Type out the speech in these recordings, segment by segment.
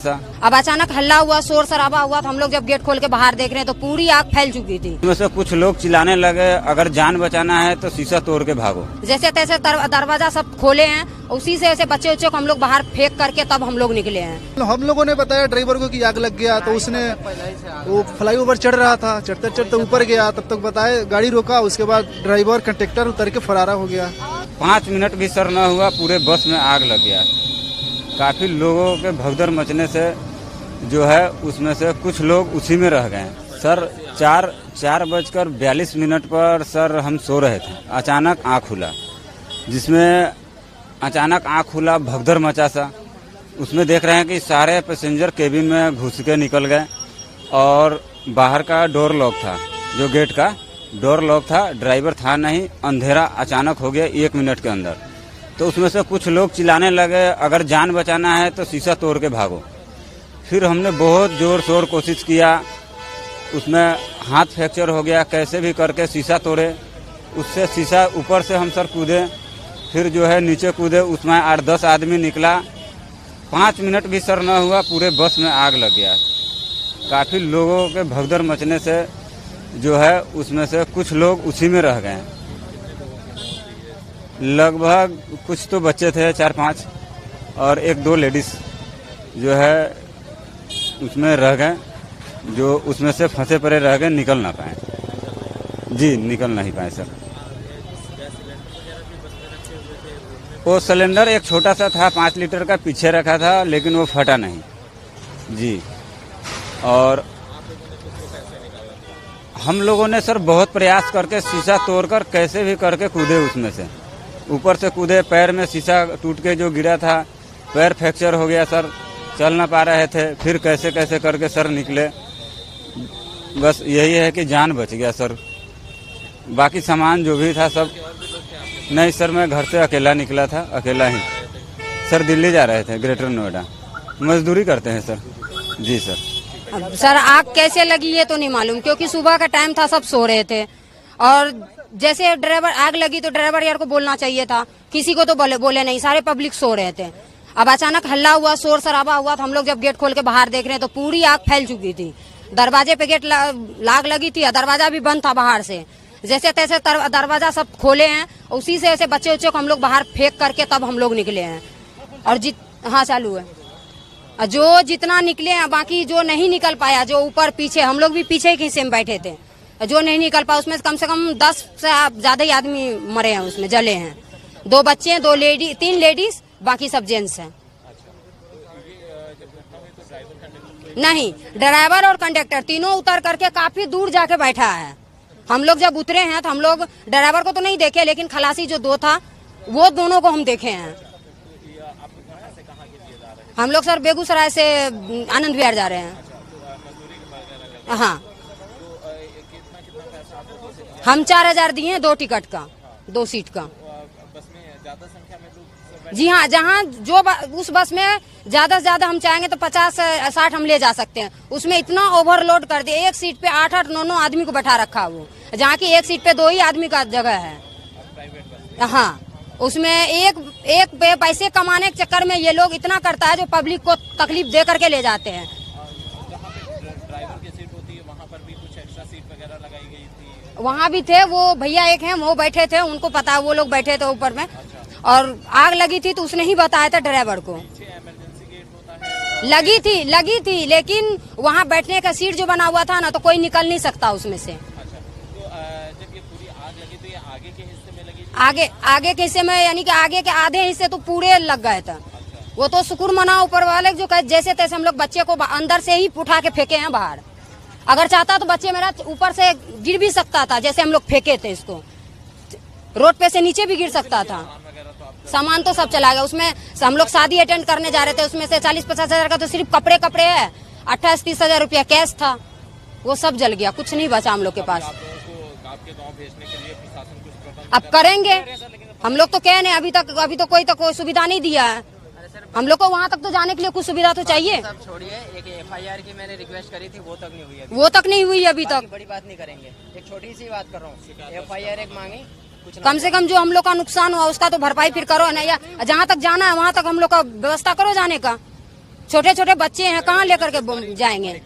अब अचानक हल्ला हुआ, शोर शराबा हुआ, तो हम लोग जब गेट खोल के बाहर देख रहे हैं तो पूरी आग फैल चुकी थी। इसमें से कुछ लोग चिल्लाने लगे, अगर जान बचाना है तो शीशा तोड़ के भागो। जैसे तैसे दरवाजा सब खोले हैं, उसी से ऐसे बच्चे को हम लोग बाहर फेंक करके तब हम लोग निकले हैं। हम लोगों ने बताया ड्राइवर को कि आग लग गया, तो उसने वो फ्लाईओवर चढ़ रहा था, चढ़ते चढ़ते ऊपर गया, तब तक बताए गाड़ी रोका, उसके बाद ड्राइवर कंडक्टर उतर के फरारा हो गया। 5 मिनट भी सर न हुआ, पूरे बस में आग लग गया। काफी लोगों के भगदड़ मचने से जो है उसमें से कुछ लोग उसी में रह गए। सर 4:42 पर सर हम सो रहे थे, अचानक आँख खुला, जिसमें अचानक आँख खुला, भगदड़ मचा सा। उसमें देख रहे हैं कि सारे पैसेंजर केबिन में घुस के निकल गए और बाहर का डोर लॉक था, जो गेट का डोर लॉक था, ड्राइवर था नहीं, अंधेरा अचानक हो गया 1 मिनट के अंदर। तो उसमें से कुछ लोग चिल्लाने लगे, अगर जान बचाना है तो शीशा तोड़ के भागो। फिर हमने बहुत जोर शोर कोशिश किया, उसमें हाथ फ्रैक्चर हो गया, कैसे भी करके शीशा तोड़े। उससे शीशा ऊपर से हम सर कूदे, फिर जो है नीचे कूदे, उसमें 8-10 आदमी निकला। 5 मिनट भी सर न हुआ, पूरे बस में आग लग गया। काफ़ी लोगों के भगदड़ मचने से जो है उसमें से कुछ लोग उसी में रह गए। लगभग कुछ तो बच्चे थे 4-5 और 1-2 लेडीज जो है उसमें रह गए, जो उसमें से फंसे पड़े रह गए, निकल ना पाए। जी निकल नहीं पाए सर। वो सिलेंडर एक छोटा सा था, 5 लीटर का, पीछे रखा था, लेकिन वो फटा नहीं। जी और हम लोगों ने सर बहुत प्रयास करके शीशा तोड़कर कैसे भी करके कूदे, उसमें से ऊपर से कूदे, पैर में शीशा टूट के जो गिरा था, पैर फ्रैक्चर हो गया सर, चल ना पा रहे थे। फिर कैसे कैसे करके सर निकले। बस यही है कि जान बच गया सर। बाकी सामान जो भी था सब नहीं सर, मैं घर से अकेला निकला था, अकेला ही सर। दिल्ली जा रहे थे, ग्रेटर नोएडा, मजदूरी करते हैं सर। जी सर। सर आग कैसे लगी ये तो नहीं मालूम, क्योंकि सुबह का टाइम था, सब सो रहे थे। और जैसे ड्राइवर आग लगी तो ड्राइवर यार को बोलना चाहिए था, किसी को तो बोले नहीं, सारे पब्लिक सो रहे थे। अब अचानक हल्ला हुआ, शोर शराबा हुआ, तो हम लोग जब गेट खोल के बाहर देख रहे हैं तो पूरी आग फैल चुकी थी। दरवाजे पे गेट लाग लगी थी, दरवाजा भी बंद था बाहर से। जैसे तैसे दरवाजा सब खोले हैं, उसी से ऐसे बच्चे को हम लोग बाहर फेंक करके तब हम लोग निकले हैं। और हाँ चालू है, जो जितना निकले हैं, बाकी जो नहीं निकल पाया, जो ऊपर पीछे, हम लोग भी पीछे के हिस्से में बैठे थे, जो नहीं निकल पाया उसमें कम से कम 10 से ज्यादा ही आदमी मरे हैं, उसमें जले हैं। 2 बच्चे, 3 लेडीज, बाकी सब जेंट्स हैं। नहीं, ड्राइवर और कंडक्टर तीनों उतर करके काफी दूर जाके बैठा है। हम लोग जब उतरे हैं तो हम लोग ड्राइवर को तो नहीं देखे, लेकिन खलासी जो 2 था वो दोनों को हम देखे हैं। हम लोग सर बेगूसराय से आनंद विहार जा रहे हैं। हाँ, हम 4000 दिए 2 टिकट का, 2 सीट का। जी हाँ, जहाँ जो उस बस में ज्यादा से ज्यादा हम चाहेंगे तो 50-60 हम ले जा सकते हैं। उसमें इतना ओवरलोड कर दिया, एक सीट पे 8-8, 9-9 आदमी को बैठा रखा वो, जहाँ की एक सीट पे 2 ही आदमी का जगह है। हाँ, उसमें एक पैसे कमाने के चक्कर में ये लोग इतना करता है, जो पब्लिक को तकलीफ दे करके ले जाते हैं। वहाँ भी थे वो भैया, एक हैं वो बैठे थे, उनको पता, वो लोग बैठे थे ऊपर में। और आग लगी थी तो उसने ही बताया था ड्राइवर को। लगी थी, लेकिन वहाँ बैठने का सीट जो बना हुआ था ना, तो कोई निकल नहीं सकता उसमें से। जब ये पूरी आग लगी तो ये आगे के हिस्से में लगी? आगे के हिस्से में, यानी कि आगे के आधे हिस्से तो पूरे लग गए थे। वो तो शुक्र मना ऊपर वाले, जो जैसे तैसे हम लोग बच्चे को अंदर से ही उठा के फेंके हैं बाहर। अगर चाहता तो बच्चे मेरा ऊपर से गिर भी सकता था, जैसे हम लोग फेंके थे इसको, रोड पे से नीचे भी गिर सकता था। सामान तो सब चला गया। उसमें हम लोग शादी अटेंड करने जा रहे थे, उसमें से 40-50 हजार का तो सिर्फ कपड़े है, 28-30 हजार रुपया कैश था, वो सब जल गया, कुछ नहीं बचा हम लोग के पास। अब करेंगे हम लोग तो कह रहे हैं, अभी तो कोई सुविधा नहीं दिया है। हम लोग को वहाँ तक तो जाने के लिए कुछ सुविधा तो चाहिए। सब छोड़िए, एक FIR की मैंने रिक्वेस्ट करी थी, वो तक नहीं हुई अभी तक। बड़ी बात नहीं करेंगे, एक छोटी सी बात कर रहा हूँ। FIR एक मांगी, कम से कम जो हम लोग का नुकसान हुआ उसका तो भरपाई फिर करो ना, या जहाँ तक जाना है वहाँ तक हम लोग का व्यवस्था करो जाने का। छोटे छोटे बच्चे हैं, कहाँ लेकर के जाएंगे।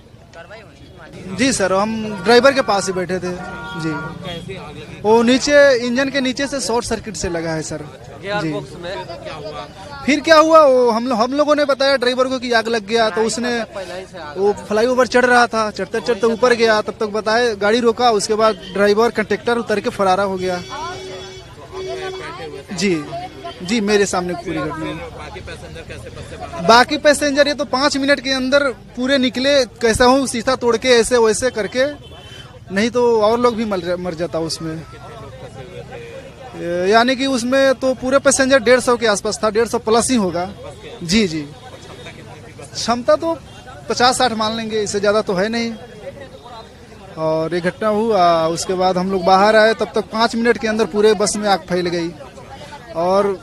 जी सर, हम ड्राइवर के पास ही बैठे थे जी। वो नीचे इंजन के नीचे से शॉर्ट सर्किट से लगा है सर जी। फिर क्या हुआ, वो हम लोगों ने बताया ड्राइवर को कि आग लग गया, तो उसने वो फ्लाईओवर चढ़ रहा था, चढ़ते चढ़ते ऊपर गया, तब तक बताए गाड़ी रोका, उसके बाद ड्राइवर कंडक्टर उतर के फरार हो गया। जी जी, मेरे सामने पूरी घटना। बाकी पैसेंजर ये तो 5 मिनट के अंदर पूरे निकले, कैसा हो शीशा तोड़ के ऐसे वैसे करके, नहीं तो और लोग भी मर जाता उसमें। यानी कि उसमें तो पूरे पैसेंजर 150 के आसपास था, 150 प्लस ही होगा। जी जी, क्षमता तो 50-60 मान लेंगे, इससे ज्यादा तो है नहीं। और ये घटना हुआ, उसके बाद हम लोग बाहर आए, तब तक 5 मिनट के अंदर पूरे बस में आग फैल गई। और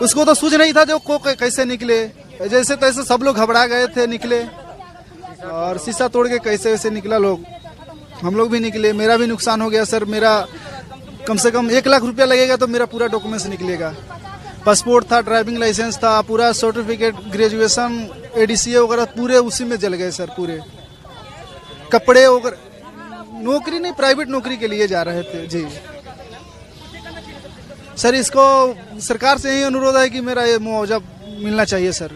उसको तो सूझ नहीं था जो को कैसे निकले, जैसे तैसे सब लोग घबरा गए थे, निकले और शीशा तोड़ के कैसे वैसे निकला लोग। हम लोग भी निकले, मेरा भी नुकसान हो गया सर। मेरा कम से कम 1 लाख रुपया लगेगा तो मेरा पूरा डॉक्यूमेंट्स निकलेगा। पासपोर्ट था, ड्राइविंग लाइसेंस था, पूरा सर्टिफिकेट, ग्रेजुएशन, एडीसीए वगैरह पूरे उसी में जल गए सर। पूरे कपड़े वगैरह, नौकरी नहीं, प्राइवेट नौकरी के लिए जा रहे थे जी। सर इसको सरकार से यही अनुरोध है कि मेरा ये मुआवजा मिलना चाहिए सर।